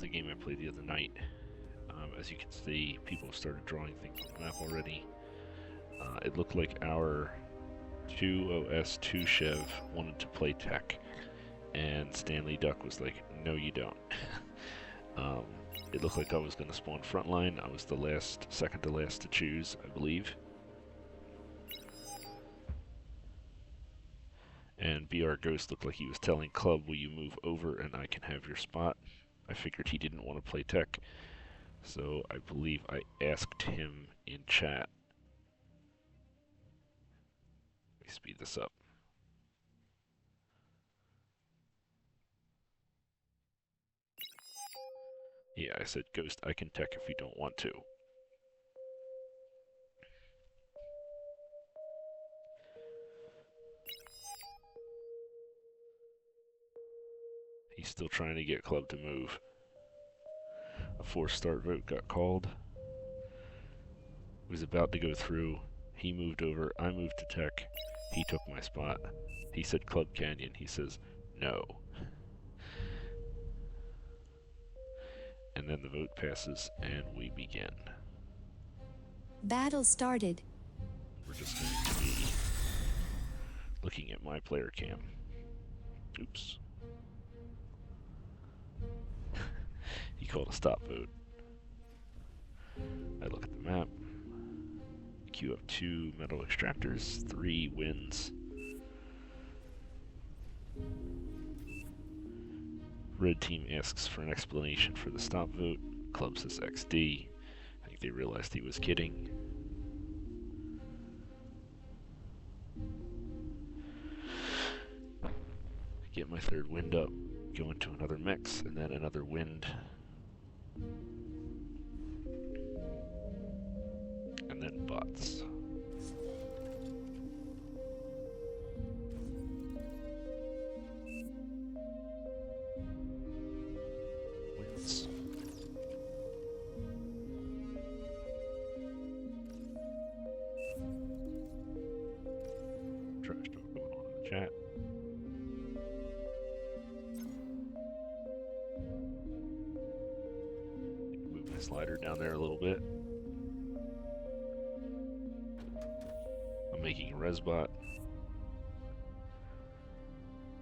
the game I played the other night. As you can see, people have started drawing things on the map already. It looked like our 2OS2 Chev wanted to play tech, and Stanley Duck was like, no you don't. um, it looked like I was going to spawn frontline. I was the second to last to choose, I believe. And BR Ghost looked like he was telling Club, will you move over and I can have your spot? I figured he didn't want to play tech, so I believe I asked him in chat. Let me speed this up. Yeah, I said, Ghost, I can tech if you don't want to. He's still trying to get Club to move. A forced start vote got called. It was about to go through. He moved over. I moved to tech. He took my spot. He said Club Canyon. He says no. And then the vote passes and we begin. Battle started. We're just going to be looking at my player cam. Oops. He called a stop vote. I look at the map. Queue up 2 metal extractors, 3 wins. Red team asks for an explanation for the stop vote. Club says XD. I think they realized he was kidding. Get my third wind up, go into another mix, and then another wind. And then bots. Winds. Trash talk going on in the chat. Move my slider down there a little bit. I'm making a resbot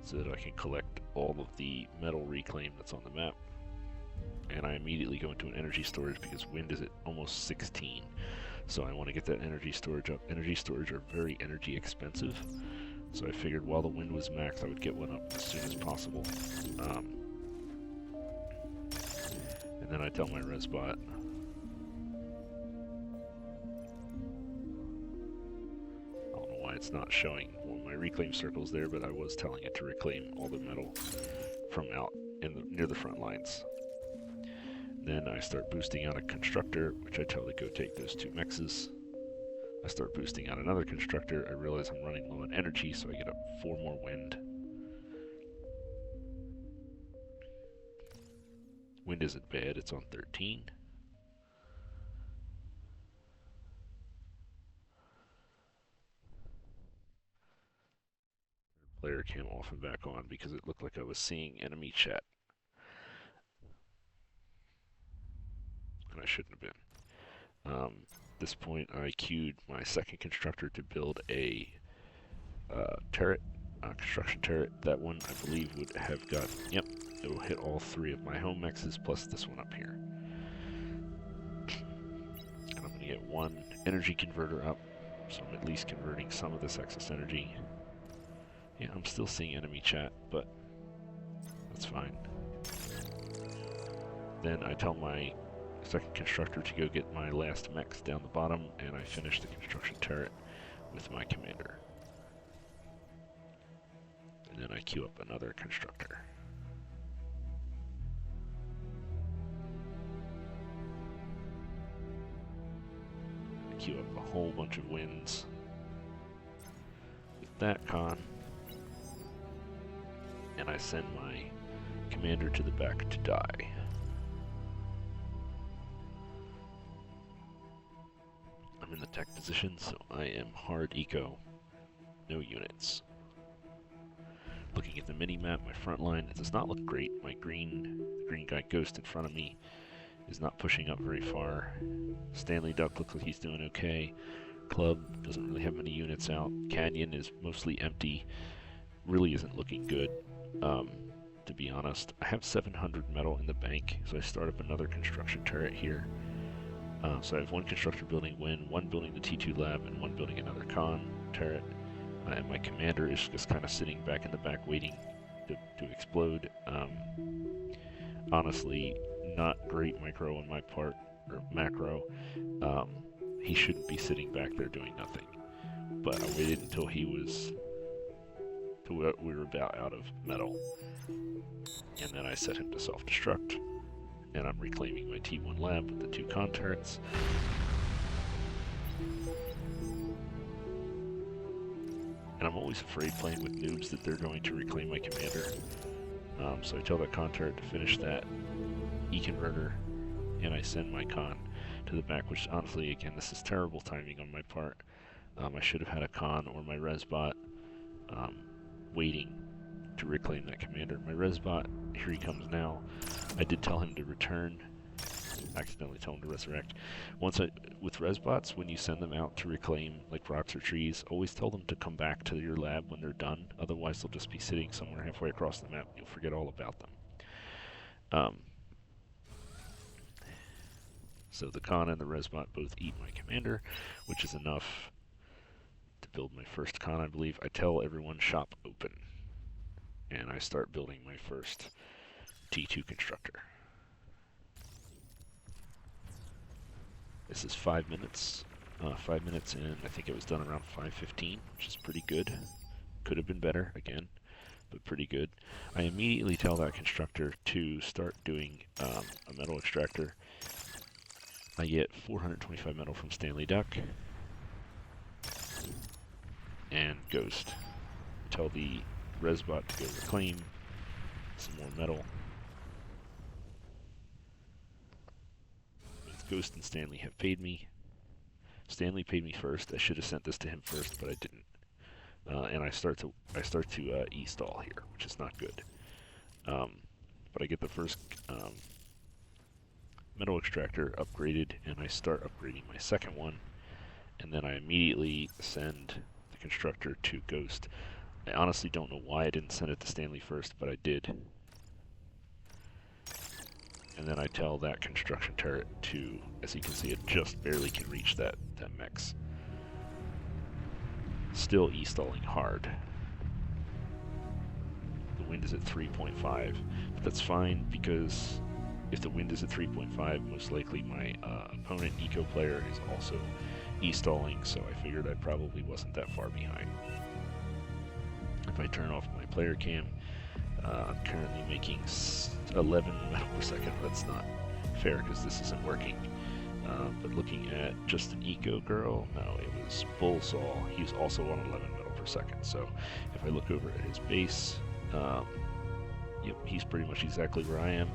so that I can collect all of the metal reclaim that's on the map. And I immediately go into an energy storage because wind is at almost 16. So I want to get that energy storage up. Energy storage are very energy expensive. So I figured while the wind was max, I would get one up as soon as possible. And then I tell my resbot, I don't know why it's not showing my reclaim circles there, but I was telling it to reclaim all the metal from out near the front lines. Then I start boosting out a constructor, which I tell to go take those 2 mexes. I start boosting out another constructor. I realize I'm running low on energy, so I get up 4 more wind. Wind isn't bad, it's on 13. Player cam off and back on because it looked like I was seeing enemy chat. And I shouldn't have been. At this point, I queued my second constructor to build a turret, construction turret. That one, I believe, would have got, yep, it'll hit all 3 of my home mexes plus this one up here. And I'm going to get 1 energy converter up, so I'm at least converting some of this excess energy. Yeah, I'm still seeing enemy chat, but that's fine. Then I tell my second constructor to go get my last mechs down the bottom, and I finish the construction turret with my commander. And then I queue up another constructor. I queue up a whole bunch of wins with that con. And I send my commander to the back to die. I'm in the tech position, so I am hard eco, no units. Looking at the mini-map, my front line, it does not look great. My green guy Ghost in front of me is not pushing up very far. Stanley Duck looks like he's doing okay. Club doesn't really have many units out. Canyon is mostly empty. Really isn't looking good, to be honest. I have 700 metal in the bank, so I start up another construction turret here. So I have one constructor building Win, one building the T2 lab, and one building another con turret. And my commander is just kind of sitting back in the back waiting to explode. Honestly, not great micro on my part, or macro. He shouldn't be sitting back there doing nothing. But I waited until we were about out of metal. And then I set him to self-destruct. And I'm reclaiming my T1 lab with the 2 con turrets. And I'm always afraid playing with noobs that they're going to reclaim my commander. So I tell that con turret to finish that E-converter, and I send my con to the back, which honestly, again, this is terrible timing on my part. I should have had a con or my resbot waiting to reclaim that commander. My resbot, here he comes now. I did tell him to return. Accidentally tell him to resurrect. With resbots, when you send them out to reclaim like rocks or trees, always tell them to come back to your lab when they're done. Otherwise, they'll just be sitting somewhere halfway across the map. You'll forget all about them. So the con and the resbot both eat my commander, which is enough to build my first con, I believe. I tell everyone shop open, and I start building my first T2 constructor. This is 5 minutes. 5 minutes in. I think it was done around 5:15, which is pretty good. Could have been better, again, but pretty good. I immediately tell that constructor to start doing a metal extractor. I get 425 metal from Stanley Duck and Ghost. Tell the resbot to go reclaim some more metal. Ghost and Stanley have paid me. Stanley paid me first. I should have sent this to him first, but I didn't. And I start to e-stall here, which is not good. But I get the first metal extractor upgraded, and I start upgrading my second one. And then I immediately send the constructor to Ghost. I honestly don't know why I didn't send it to Stanley first, but I did. And then I tell that construction turret to, as you can see, it just barely can reach that mechs. Still e-stalling hard. The wind is at 3.5, but that's fine because if the wind is at 3.5, most likely my opponent eco player is also e-stalling, so I figured I probably wasn't that far behind. If I turn off my player cam, I'm currently making 11 metal per second. That's not fair because this isn't working. But looking at just an eco girl, no, it was Bullsaw. He's also on 11 metal per second. So if I look over at his base, yep, he's pretty much exactly where I am.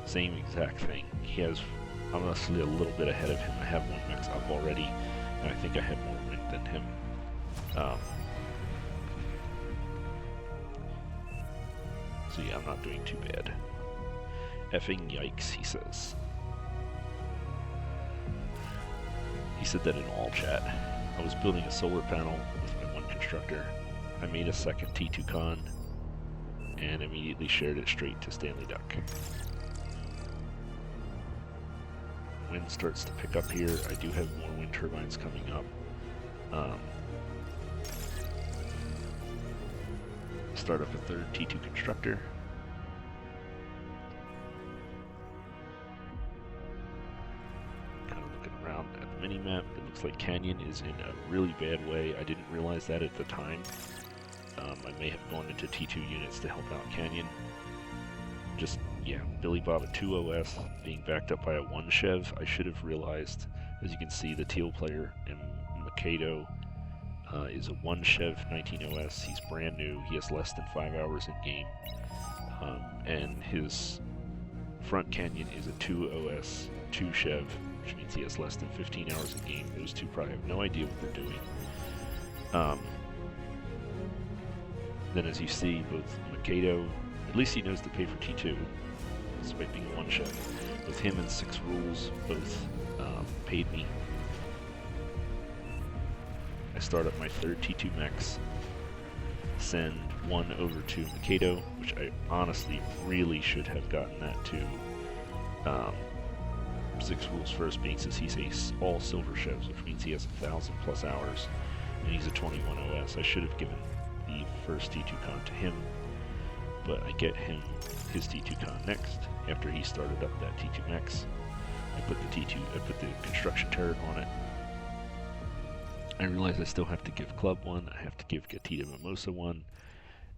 Same exact thing. He has, I'm honestly a little bit ahead of him. I have one max up already, and I think I have more wind than him. So yeah, I'm not doing too bad. Effing yikes, he says. He said that in all chat. I was building a solar panel with my one constructor. I made a second T2 con and immediately shared it straight to Stanley Duck. Wind starts to pick up here. I do have more wind turbines coming up. Start up a third T2 constructor. Kind of looking around at the mini-map. It looks like Canyon is in a really bad way. I didn't realize that at the time. I may have gone into T2 units to help out Canyon. Just, yeah, Billy Bob at 2 OS being backed up by a 1 Chev. I should have realized, as you can see, the teal player and Mikado is a 1 Chev 19 OS. He's brand new. He has less than 5 hours in game. And his front Canyon is a 2 OS 2 Chev, which means he has less than 15 hours in game. Those two probably have no idea what they're doing. Then as you see, both Mikado, at least he knows to pay for T2, despite being a one shot. Both him and Six Rules both paid me. I start up my third T2 mechs, send one over to Mikado, which I honestly really should have gotten that to Six Rules first, being since he's a all silver chefs, which means he has 1,000+ hours, and he's a 21 OS. I should have given the first T2 con to him, but I get him his T2 con next after he started up that T2 mechs. I put the construction turret on it. I realize I still have to give Club one, I have to give Gatita Mimosa one,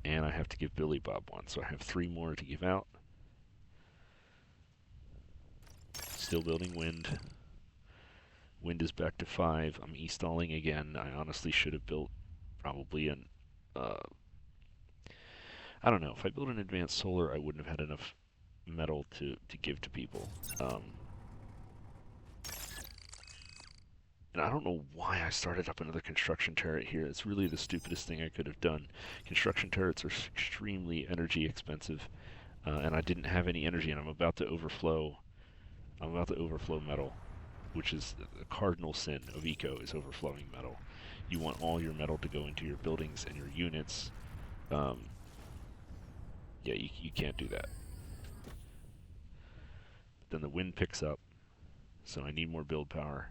and I have to give Billy Bob one. So I have 3 more to give out. Still building Wind. Wind is back to 5. I'm e-stalling again. I honestly should have built probably an... I don't know. If I built an advanced solar, I wouldn't have had enough metal to give to people. And I don't know why I started up another construction turret here. It's really the stupidest thing I could have done. Construction turrets are extremely energy expensive, and I didn't have any energy, and I'm about to overflow metal, which is a cardinal sin of eco, is overflowing metal. You want all your metal to go into your buildings and your units. Yeah, you can't do that. Then the wind picks up, so I need more build power.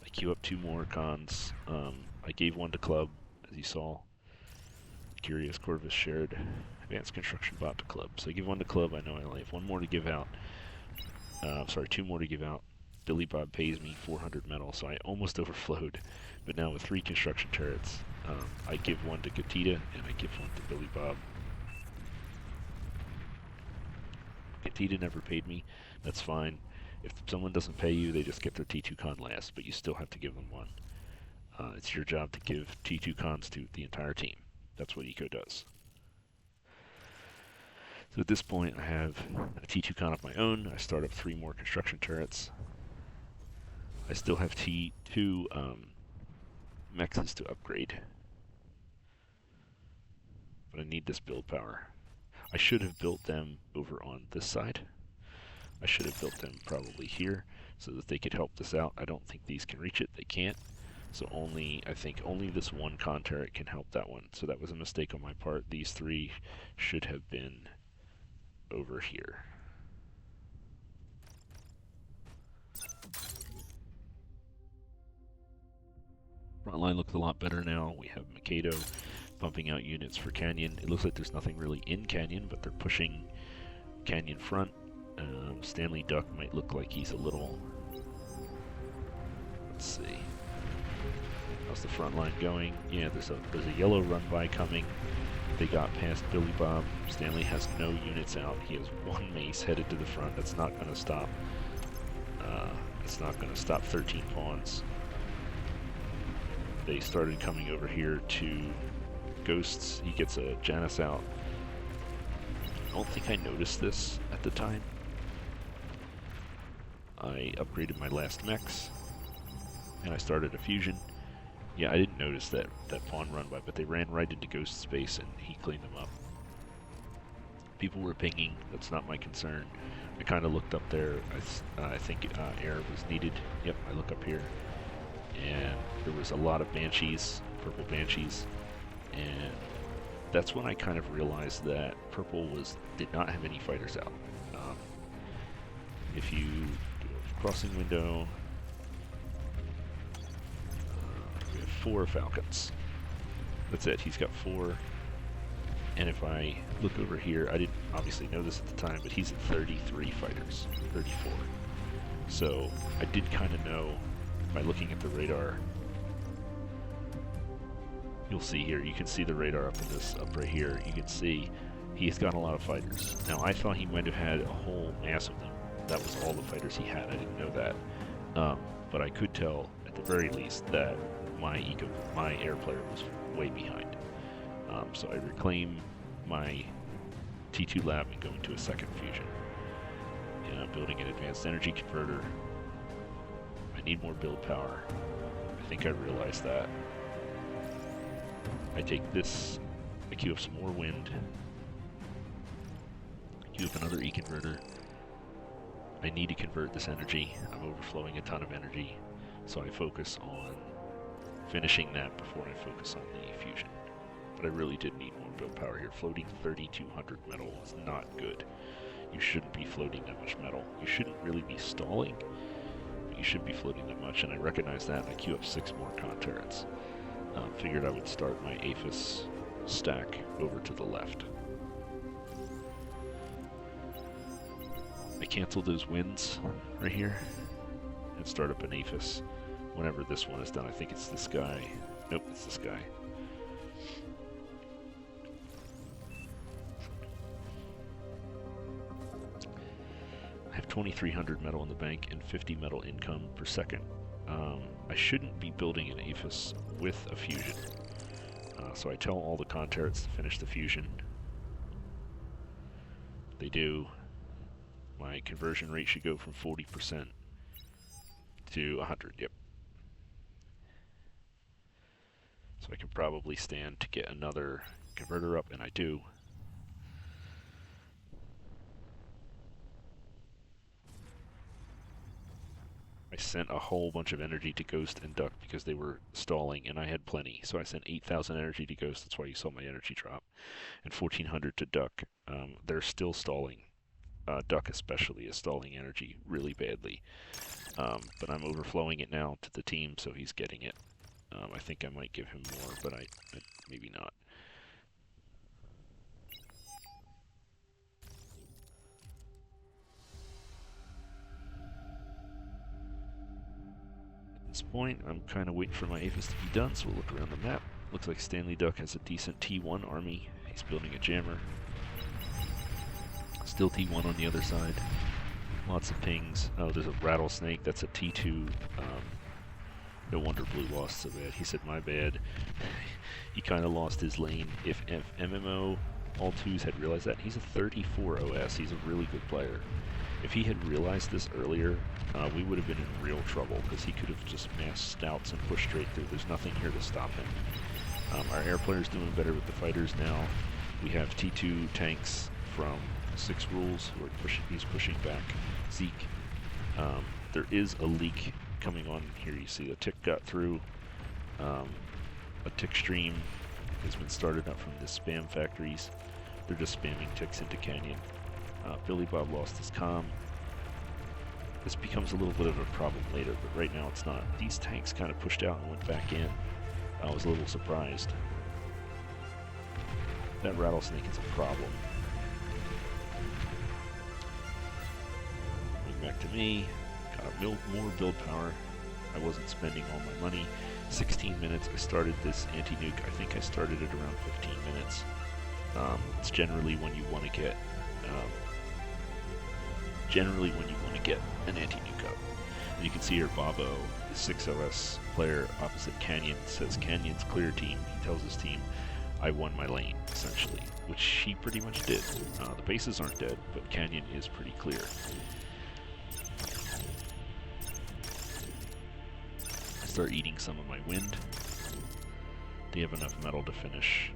I queue up 2 more cons. I gave one to Club, as you saw. Curious Corvus shared Advanced Construction Bot to Club. So I give one to Club. I know I only have 1 more to give out. Sorry, 2 more to give out. Billy Bob pays me 400 metal, so I almost overflowed. But now with 3 construction turrets, I give one to Gatita and I give one to Billy Bob. Gatita never paid me. That's fine. If someone doesn't pay you, they just get their T2 con last, but you still have to give them one. It's your job to give T2 cons to the entire team. That's what Eco does. So at this point, I have a T2 con of my own. I start up 3 more construction turrets. I still have T2 mechs to upgrade. But I need this build power. I should have built them over on this side. I should have built them probably here so that they could help this out. I don't think these can reach it. They can't. So I think only this one con turret can help that one. So that was a mistake on my part. These 3 should have been over here. Front line looks a lot better now. We have Mikado pumping out units for Canyon. It looks like there's nothing really in Canyon, but they're pushing Canyon front. Stanley Duck might look like he's a little... Let's see. How's the front line going? Yeah, there's a yellow run by coming. They got past Billy Bob. Stanley has no units out. He has 1 mace headed to the front. That's not going to stop. It's not going to stop 13 pawns. They started coming over here to Ghosts. He gets a Janus out. I don't think I noticed this at the time. I upgraded my last mechs, and I started a fusion. Yeah, I didn't notice that pawn run by, but they ran right into Ghost space, and he cleaned them up. People were pinging. That's not my concern. I kind of looked up there. I think air was needed. Yep, I look up here, and there was a lot of Banshees, purple Banshees, and that's when I kind of realized that purple did not have any fighters out. If you do a crossing window, we have 4 Falcons. That's it. He's got 4. And if I look over here, I didn't obviously know this at the time, but he's at 33 fighters, 34. So I did kind of know by looking at the radar. You'll see here, you can see the radar up right here. You can see he's got a lot of fighters. Now I thought he might have had a whole mass of them. That was all the fighters he had. I didn't know that. But I could tell at the very least that my air player was way behind. So I reclaim my T2 lab and go into a second fusion. And I'm building an advanced energy converter. I need more build power. I think I realized that. I take this, I queue up some more wind, queue up another E-converter. I need to convert this energy. I'm overflowing a ton of energy, so I focus on finishing that before I focus on the fusion. But I really did need more build power here. Floating 3,200 metal is not good. You shouldn't be floating that much metal. You shouldn't really be stalling, but you should be floating that much, and I recognize that, and I queue up 6 more con turrets. Figured I would start my Aphis stack over to the left. I cancel those winds right here and start up an Aphis whenever this one is done. I think it's this guy. Nope, it's this guy. I have 2,300 metal in the bank and 50 metal income per second. I shouldn't be building an Aphis with a fusion. So I tell all the con turrets to finish the fusion. They do. My conversion rate should go from 40% to 100, yep. So I can probably stand to get another converter up, and I do. I sent a whole bunch of energy to Ghost and Duck because they were stalling, and I had plenty. So I sent 8,000 energy to Ghost, that's why you saw my energy drop, and 1,400 to Duck. They're still stalling. Duck especially is stalling energy really badly. But I'm overflowing it now to the team, so he's getting it. I think I might give him more, but I maybe not. At this point, I'm kind of waiting for my Aphis to be done, so we'll look around the map. Looks like Stanley Duck has a decent T1 army. He's building a jammer. Still T1 on the other side. Lots of pings. Oh, there's a rattlesnake. That's a T2. No wonder Blue lost so bad. He said, my bad. He kind of lost his lane. If MMO all twos had realized that, he's a 34 OS. He's a really good player. If he had realized this earlier, we would have been in real trouble because he could have just massed stouts and pushed straight through. There's nothing here to stop him. Our air player's doing better with the fighters now. We have T2 tanks from 6 rules who are pushing. He's pushing back Zeke. There is a leak coming on here. You see the tick got through. A tick stream has been started up from the spam factories. They're just spamming ticks into Canyon. Billy Bob lost his comm. This becomes a little bit of a problem later, but right now it's not. These tanks kind of pushed out and went back in. I was a little surprised. That rattlesnake is a problem. Back to me, got more build power. I wasn't spending all my money. 16 minutes, I started this anti-nuke. I think I started it around 15 minutes. It's generally when you want to get an anti-nuke up. And you can see here Bobo, the 6OS player opposite Canyon, says Canyon's clear team. He tells his team, I won my lane, essentially, which he pretty much did. The bases aren't dead, but Canyon is pretty clear. Start eating some of my wind. They have enough metal to finish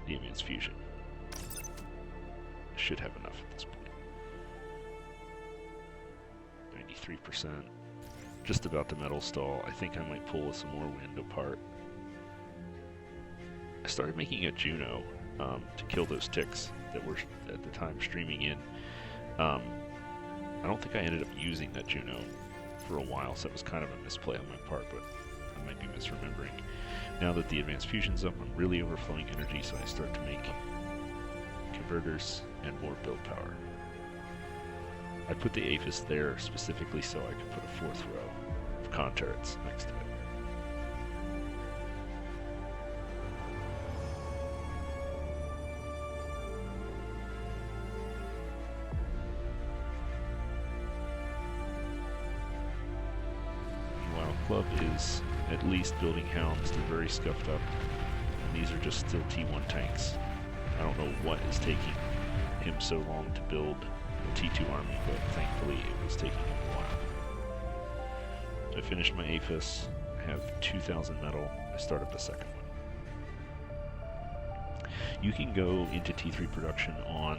the advanced fusion. Should have enough at this point. 93%. Just about to metal stall. I think I might pull some more wind apart. I started making a Juno to kill those ticks that were at the time streaming in. I don't think I ended up using that Juno for a while, so it was kind of a misplay on my part, but I might be misremembering. Now that the advanced fusion's up, I'm really overflowing energy, so I start to make converters and more build power. I put the Aphis there specifically so I could put a 4th row of con turrets next to it. Club is at least building hounds. They're very scuffed up, and these are just still T1 tanks. I don't know what is taking him so long to build a T2 army, but thankfully it was taking him a while. I finished my Aphis. I have 2,000 metal. I start up a second one. You can go into T3 production on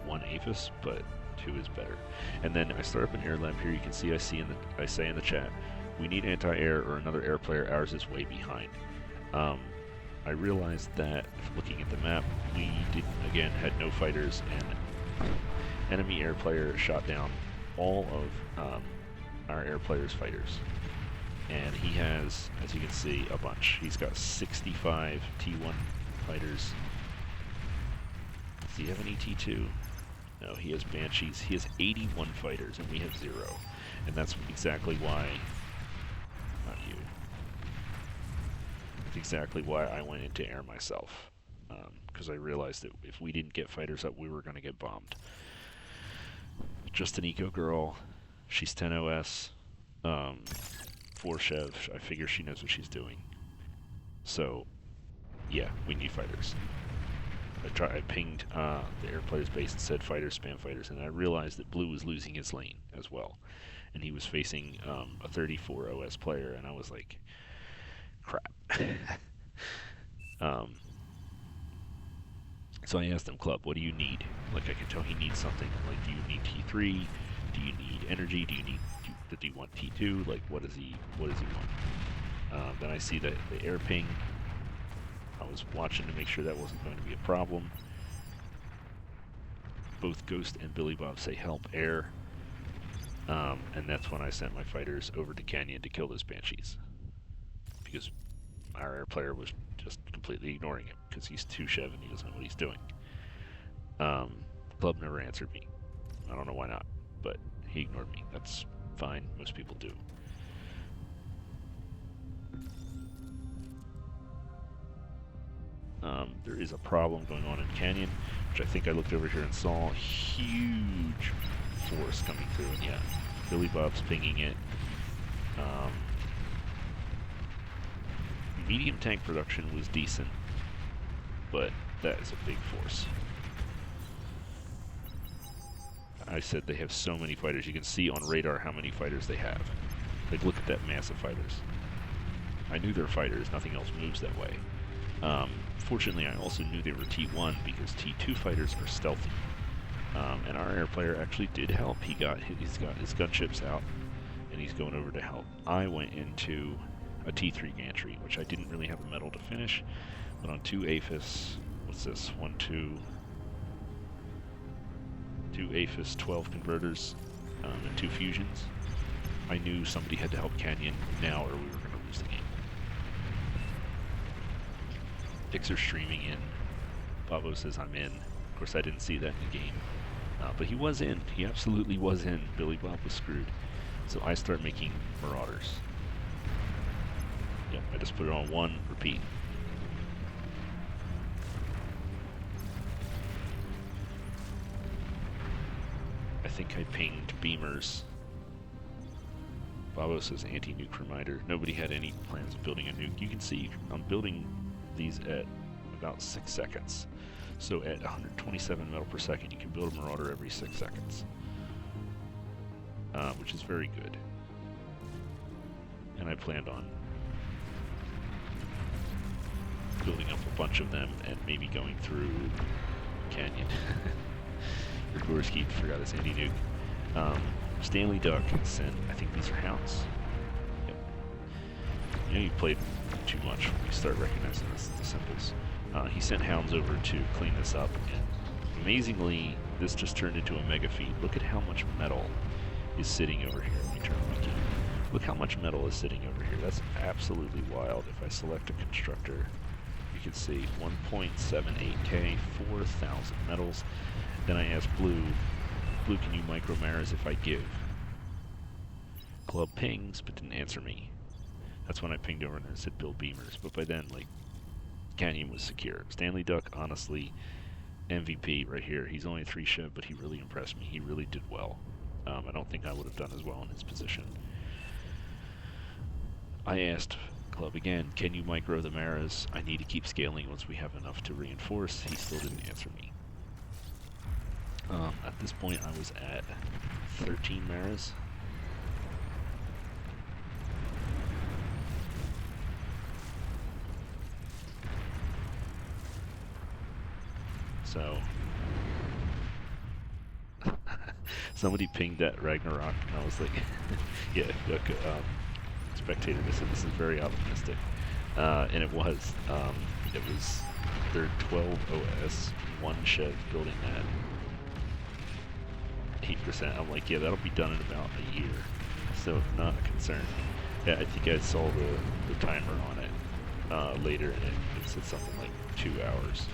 1 APHIS, but 2 is better. And then I start up an air lab here. You can see I say in the chat, we need anti-air or another air player. Ours is way behind. I realized that looking at the map, we had no fighters, and enemy air player shot down all of our air player's fighters. And he has, as you can see, a bunch. He's got 65 T1 fighters. Does he have any T2? No, he has Banshees. He has 81 fighters, and we have 0. And that's exactly why... Not you. That's exactly why I went into air myself. Because I realized that if we didn't get fighters up, we were going to get bombed. Just an eco girl. She's 10 OS. 4 Chev. I figure she knows what she's doing. So, yeah, we need fighters. I pinged the air player's base and said fighters, spam fighters, and I realized that blue was losing his lane as well. And he was facing a 34 OS player, and I was like, crap. So I asked him, Club, what do you need? Like, I could tell he needs something. Like, do you need T3? Do you need energy? Do you want T2? Like, what does he want? Then I see the air ping. I was watching to make sure that wasn't going to be a problem. Both Ghost and Billy Bob say help air. And that's when I sent my fighters over to Canyon to kill those Banshees. Because our air player was just completely ignoring him, because he's 2 Chev and he doesn't know what he's doing. Club never answered me. I don't know why not, but he ignored me. That's fine, most people do. There is a problem going on in Canyon, which I think I looked over here and saw a huge force coming through, and yeah, Billy Bob's pinging it. Medium tank production was decent, but that is a big force. I said they have so many fighters. You can see on radar how many fighters they have. Like, look at that mass of fighters. I knew they're fighters, nothing else moves that way. Fortunately, I also knew they were T1 because T2 fighters are stealthy. And our air player actually did help. He's got his gunships out, and he's going over to help. I went into a T3 gantry, which I didn't really have a medal to finish, but on 2 APHIS, what's this? 2 APHIS 12 converters, and 2 fusions. I knew somebody had to help Canyon now, or we were going to lose the game. Pics are streaming in. Babo says I'm in. Of course, I didn't see that in the game. But he was in. He absolutely was in. Billy Bob was screwed. So I start making Marauders. Yep, I just put it on 1, repeat. I think I pinged Beamers. Babo says anti-nuke reminder. Nobody had any plans of building a nuke. You can see I'm building these at about 6 seconds. So at 127 metal per second, you can build a Marauder every 6 seconds. Which is very good. And I planned on building up a bunch of them and maybe going through Canyon. Rigorski forgot his anti-nuke. Stanley Duck sent, I think these are hounds. Yep. You know you played too much when you start recognizing the symbols. He sent hounds over to clean this up, and amazingly, this just turned into a mega feat. Look at how much metal is sitting over here. Let me turn my key. Look how much metal is sitting over here. That's absolutely wild. If I select a constructor, you can see 1.78k, 4,000 metals. Then I asked Blue, can you micro Maras if I give? Club pings, but didn't answer me. That's when I pinged over and I said build Beamers. But by then, like, Canyon was secure. Stanley Duck, honestly, MVP right here. He's only 3 Chev, but he really impressed me. He really did well. I don't think I would have done as well in his position. I asked Club again, can you micro the Maras? I need to keep scaling once we have enough to reinforce. He still didn't answer me. At this point, I was at 13 Maras. So somebody pinged that Ragnarok, and I was like, yeah, look, spectator just said this is very optimistic, and it was. It was their 12 OS, one Chev building that 8%. I'm like, yeah, that'll be done in about a year, so not a concern. Yeah, I think I saw the timer on it later, and it said something like 2 hours.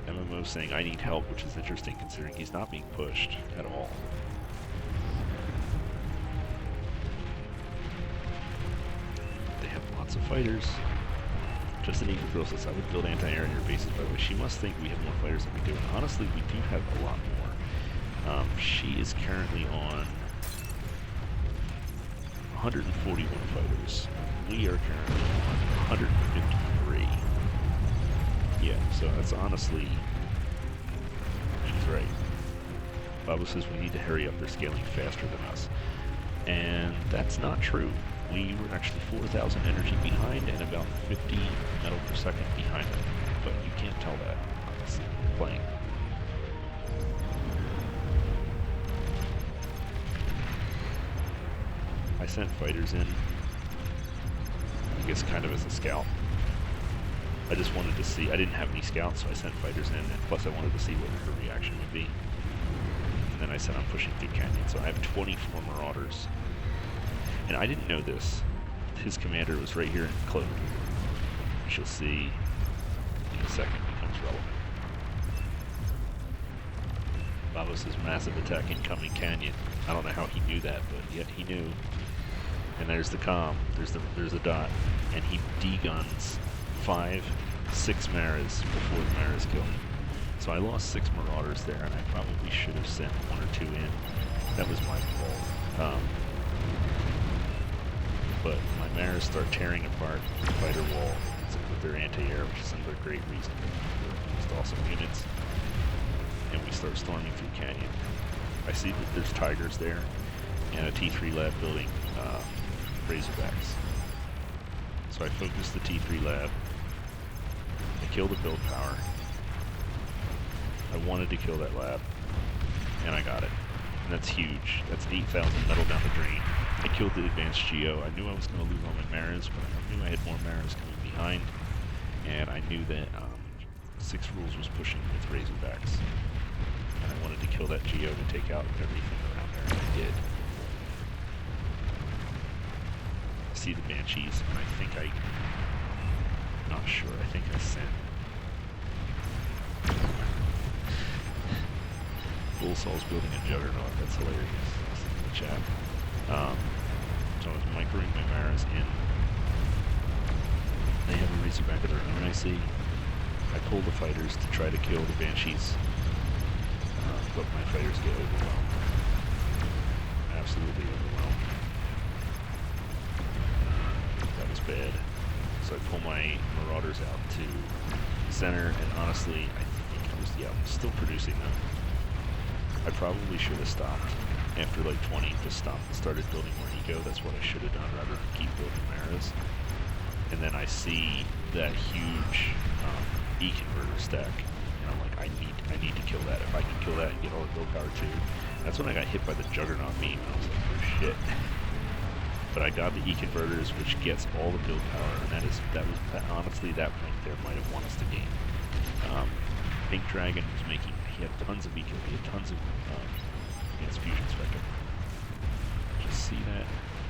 MMO saying I need help, which is interesting considering he's not being pushed at all. They have lots of fighters. Justin Eagle Girl says I would build anti-air in your bases, by the way. She must think we have more fighters than we do. And honestly, we do have a lot more. She is currently on 141 fighters. We are currently on 153. Yeah, so that's honestly, she's right. Baba says we need to hurry up, they're scaling faster than us. And that's not true. We were actually 4,000 energy behind and about 50 metal per second behind them. But you can't tell that honestly playing. I sent fighters in, I guess kind of as a scout. I just wanted to see, I didn't have any scouts, so I sent fighters in, and plus I wanted to see what her reaction would be. And then I said I'm pushing through Canyon, so I have 24 Marauders. And I didn't know this. His commander was right here in cloak. Which you'll see in a second becomes relevant. Baba says massive attack incoming Canyon. I don't know how he knew that, but yet he knew. And there's the comm, there's the dot, and he D-guns 5-6 Maras before the Maras kill him. So I lost 6 Marauders there, and I probably should have sent 1 or 2 in. That was my fault. But my Maras start tearing apart the fighter wall with their anti-air, which is another great reason for just awesome units. And we start storming through Canyon. I see that there's Tigers there, and a T3 lab building Razorbacks. So I focus the T3 lab. I kill the build power. I wanted to kill that lab, and I got it. And that's huge. That's 8,000 metal down the drain. I killed the advanced Geo. I knew I was going to lose all my Maras, but I knew I had more Maras coming behind. And I knew that 6 Rules was pushing with Razorbacks. And I wanted to kill that Geo to take out everything around there, and I did. See the Banshees, and I think not sure, I think I sent. Bullsaw's building a Juggernaut, that's hilarious. That's in the chat. So I was microing my Maras in. They have a Razorback of their own, I see. I pull the fighters to try to kill the Banshees, but my fighters get overwhelmed. Absolutely overwhelmed. That was bad. So I pull my Marauders out to center, and honestly, I think I was, I'm still producing them. I probably should have stopped after like 20, just stopped and started building more eco. That's what I should have done rather than keep building Maras. And then I see that huge E-converter stack, and I'm like, I need to kill that. If I can kill that and get all the build power too. That's when I got hit by the Juggernaut beam, and I was like, oh shit. But I got the E-converters, which gets all the build power, and honestly, that point there might have won us the game. Pink Dragon was making, he had tons of eco, he had tons of against Fusion Spectre. Just see that?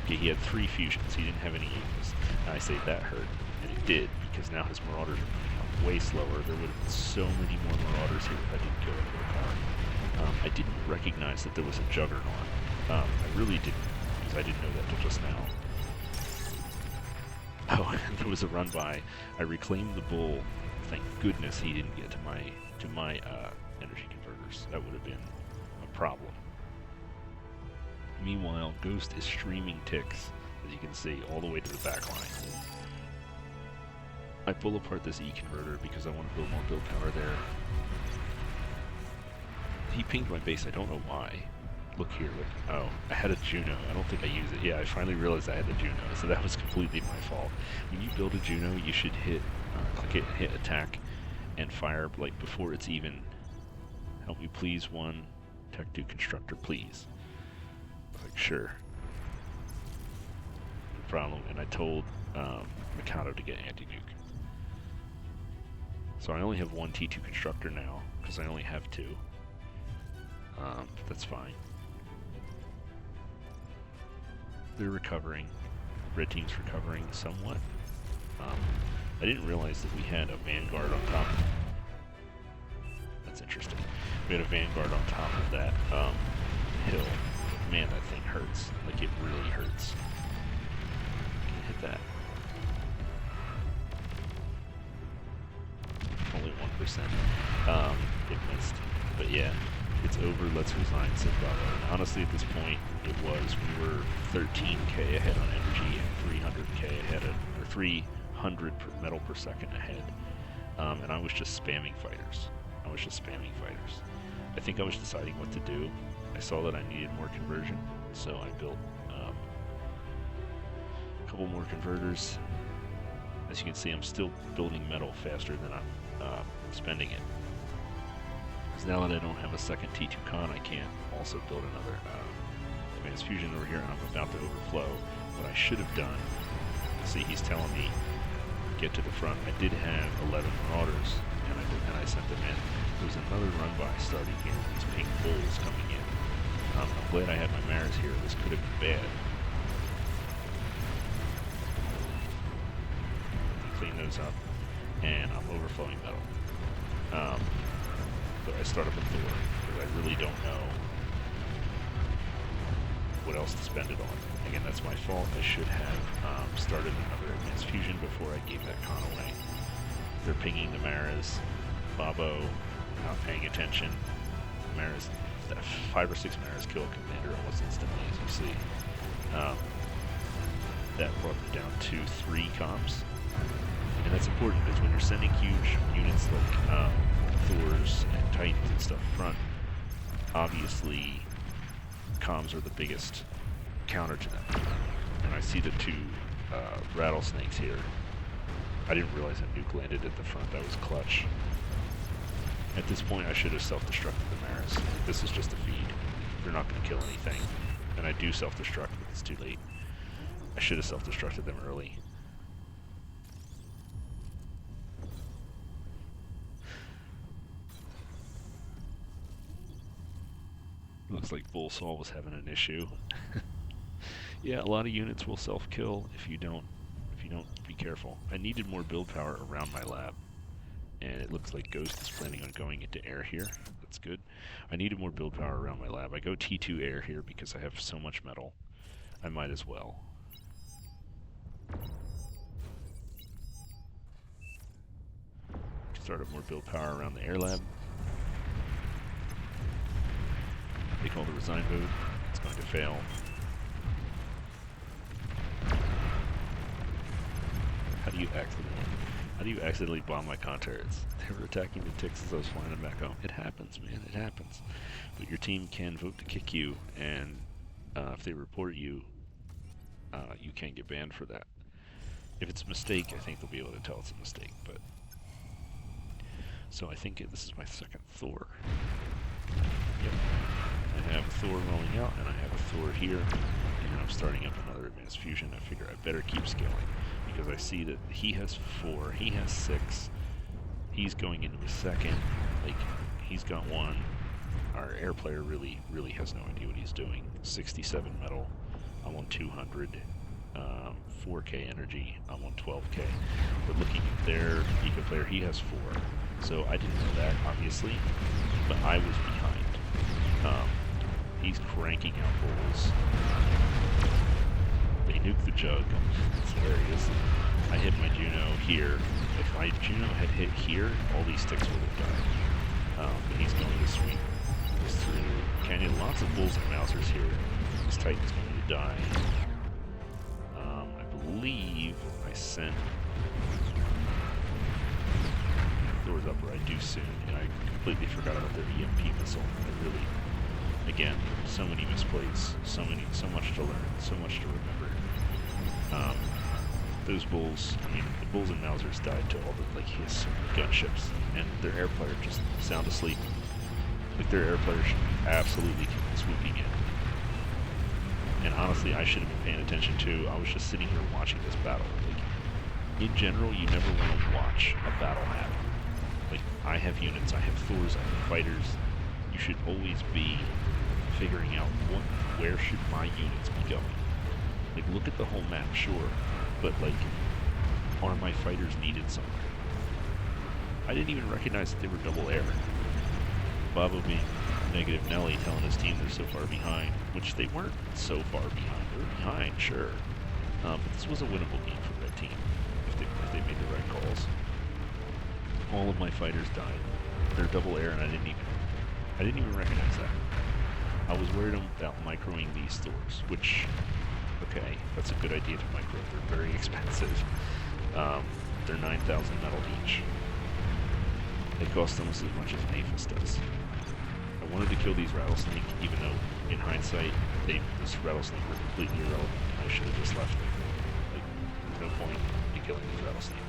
Okay, he had 3 fusions, he didn't have any ecos. And I say that hurt, and it did, because now his Marauders are becoming way slower. There would have been so many more Marauders here if I didn't kill any of the power. I didn't recognize that there was a Juggernaut. I really didn't, because I didn't know that till just now. Oh, and there was a run by. I reclaimed the bull. Thank goodness he didn't get to my energy converters. That would have been a problem. Meanwhile, Ghost is streaming ticks, as you can see, all the way to the back line. I pull apart this E-converter because I want to build more build power there. He pinged my base, I don't know why. look here. Look. Oh, I had a Juno. I don't think I used it. Yeah, I finally realized I had a Juno, so that was completely my fault. When you build a Juno, you should hit, click it, hit attack, and fire like before it's even. Help me, please. One, tech 2 constructor, please. I was like, sure. No problem. And I told Mikado to get anti-nuke. So I only have one T2 constructor now because I only have 2. But that's fine. They're recovering. Red team's recovering somewhat. I didn't realize that we had a vanguard on top. That's interesting. We had a vanguard on top of that hill. Man, that thing hurts. Like, it really hurts. Can you hit that? Only 1%. It missed. But yeah, it's over. Let's resign, said Bravo. And honestly, at this point, it was. We were 13k ahead on energy and 300k ahead of, or 300 metal per second ahead. And I was just spamming fighters. I think I was deciding what to do. I saw that I needed more conversion, so I built a couple more converters. As you can see, I'm still building metal faster than I'm spending it. Because now that I don't have a second T2 con, I can't also build another advanced fusion over here, and I'm about to overflow. What I should have done, see, he's telling me, get to the front. I did have 11 marauders, and I sent them in. There's another run-by starting here. These pink bulls coming in. I'm glad I had my mares here. This could have been bad. Clean those up, and I'm overflowing metal. But I start up a Thor, because I really don't know what else to spend it on. Again, that's my fault. I should have started another advanced fusion before I gave that con away. They're pinging the mares. Babo not paying attention. Mares, 5 or 6 mares kill a commander almost instantly, as you see. That brought them down to 3 comms. And that's important because when you're sending huge units like Thors and Titans and stuff front, obviously comms are the biggest counter to them. And I see the 2 rattlesnakes here. I didn't realize a nuke landed at the front. That was clutch. At this point, I should have self-destructed the mares. This is just a feed. They're not going to kill anything. And I do self-destruct, but it's too late. I should have self-destructed them early. Looks like Bullsaw was having an issue. Yeah, a lot of units will self-kill if you don't be careful. I needed more build power around my lab, and it looks like Ghost is planning on going into air here. That's good. I needed more build power around my lab. I go T2 air here because I have so much metal. I might as well. Start up more build power around the air lab. They call the resign vote. It's going to fail. How do you accidentally bomb my con-turrets? They were attacking the ticks as I was flying them back home. It happens, man. It happens. But your team can vote to kick you, and if they report you, you can't get banned for that. If it's a mistake, I think they'll be able to tell it's a mistake. But so I think this is my second Thor. Yep. I have a Thor rolling out, and I have a Thor here, and I'm starting up another advanced fusion. I figure I better keep scaling, because I see that he has 4, he has 6, he's going into his second, like, he's got 1. Our air player really has no idea what he's doing. 67 metal, I'm on 200, 4k energy, I'm on 12k. But looking at their eco player, he has 4. So I didn't know that, obviously, but I was behind. He's cranking out bulls. They nuke the jug. It's hilarious. I hit my Juno here. If my Juno had hit here, all these ticks would have died. But he's going to sweep this through canyon. Lots of bulls and mousers here. This Titan's going to die. I believe I sent Thor's up where I do soon, and I completely forgot about their EMP missile. I really again, so many misplays, so much to learn, so much to remember. Those bulls, I mean, the bulls and Mausers died to all the like his gunships, and their air player just sound asleep. Like their air player should be absolutely swooping in. And honestly, I should have been paying attention too. I was just sitting here watching this battle. Like, in general, you never want to watch a battle happen. Like, I have units, I have Thors, I have fighters. You should always be figuring out where should my units be going. Like, look at the whole map, sure, but like, are my fighters needed somewhere? I didn't even recognize that they were double air. Bobo being negative Nelly telling his team they're so far behind, which they weren't so far behind. They were behind, sure. But this was a winnable game for Red Team if they made the right calls. All of my fighters died. They're double air, and I didn't even recognize that. I was worried about microing these Thors, which, okay, that's a good idea to micro. They're very expensive. They're 9,000 metal each. They cost almost as much as an Aphis does. I wanted to kill these rattlesnake, even though, in hindsight, this rattlesnake were completely irrelevant. I should have just left it. Like, there's no point in killing these rattlesnake.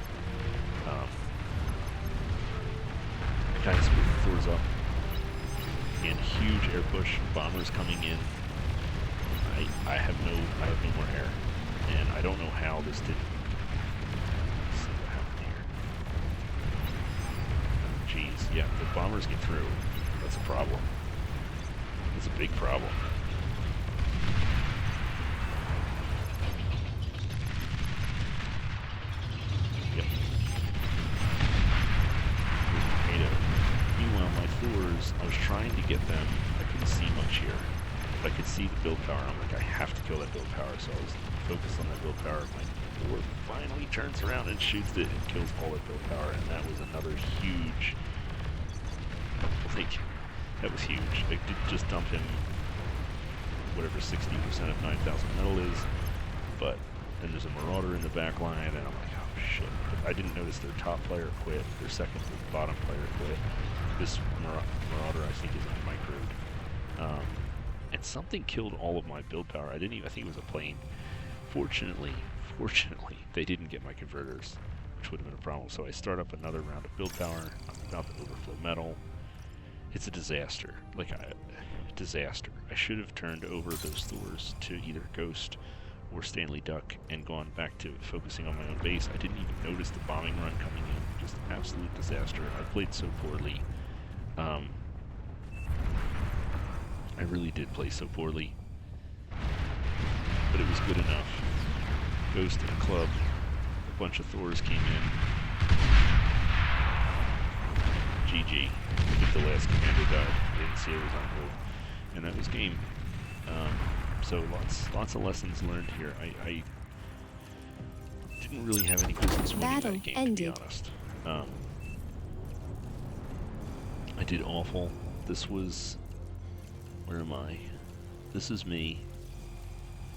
Kind of split the Thors up. And huge air push, bombers coming in. I have no more air, and I don't know how this didn't. Let's see what happened here. Jeez, yeah, the bombers get through. That's a problem. That's a big problem. Yep. Meanwhile, my Thors, I was trying to get them. I couldn't see much here. But I could see the build power. I'm like, I have to kill that build power, so I was focused on that build power. My Thor finally turns around and shoots it and kills all that build power, and that was another huge. Like, that was huge. I did just dump him whatever 60% of 9,000 metal is, but then there's a Marauder in the back line, and I'm like, oh shit. But I didn't notice their top player quit, their second bottom player quit. This Marauder, I think, is unmicroed. And something killed all of my build power. I think it was a plane. Fortunately, they didn't get my converters, which would have been a problem. So I start up another round of build power. I'm about to overflow metal. It's a disaster. Like, disaster. I should have turned over those Thors to either Ghost or Stanley Duck and gone back to focusing on my own base. I didn't even notice the bombing run coming in. Just absolute disaster. I played so poorly. I really did play so poorly. But it was good enough. Ghost and Club. A bunch of Thors came in. GG. I think the last commander died. I didn't see it was on hold. And that was game. So lots of lessons learned here. I didn't really have any business winning that game, to be honest. I did awful. This was... Where am I? This is me.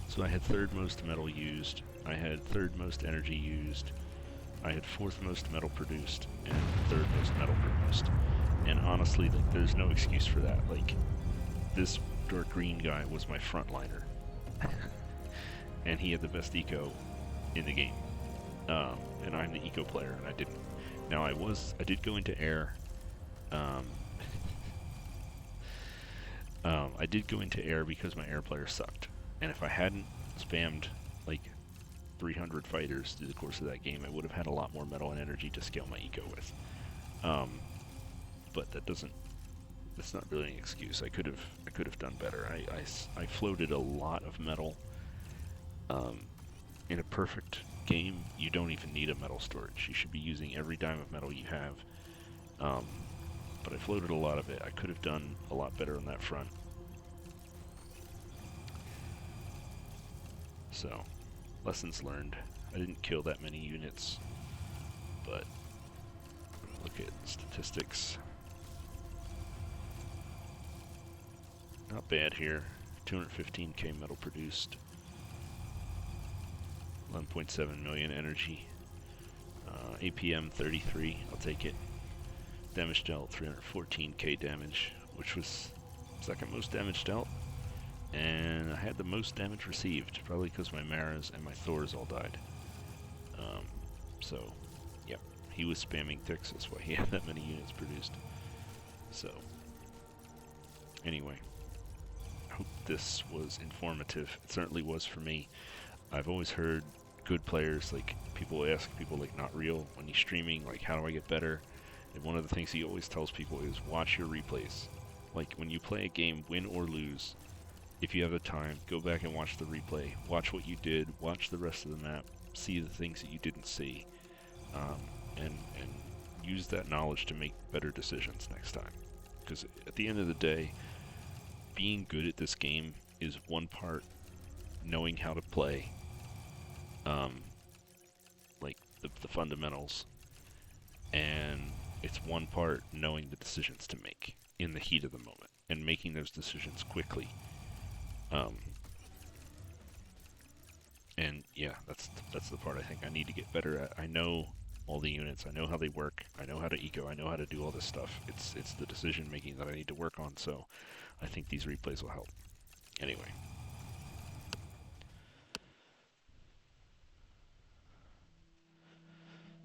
So I had third most metal used. I had third most energy used. I had fourth most metal produced, and third most metal produced. And honestly, like, there's no excuse for that. Like, this dark green guy was my frontliner. And he had the best eco in the game. And I'm the eco player, and I didn't. Now I did go into air. I did go into air because my air player sucked. And if I hadn't spammed like 300 fighters through the course of that game, I would have had a lot more metal and energy to scale my eco with. But that's not really an excuse. I could have done better. I floated a lot of metal. In a perfect game, you don't even need a metal storage. You should be using every dime of metal you have. But I floated a lot of it. I could have done a lot better on that front. So, lessons learned. I didn't kill that many units, but look at statistics. Not bad here. 215k metal produced. 11.7 million energy. APM 33, I'll take it. Damage dealt 314k damage, which was second most damage dealt, and I had the most damage received, probably because my Maras and my Thors all died. So, yeah, he was spamming Thix, that's why he had that many units produced. So, anyway, I hope this was informative. It certainly was for me. I've always heard good players, like, people ask people like Not Real when he's streaming, like, how do I get better? And one of the things he always tells people is watch your replays. Like, when you play a game, win or lose, if you have the time, go back and watch the replay. Watch what you did, watch the rest of the map, see the things that you didn't see, and use that knowledge to make better decisions next time. Because at the end of the day, being good at this game is one part knowing how to play, like the fundamentals, and it's one part knowing the decisions to make in the heat of the moment and making those decisions quickly. And yeah, that's the part I think I need to get better at. I know all the units, I know how they work, I know how to eco, I know how to do all this stuff. It's the decision making that I need to work on, so I think these replays will help. Anyway.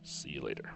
See you later.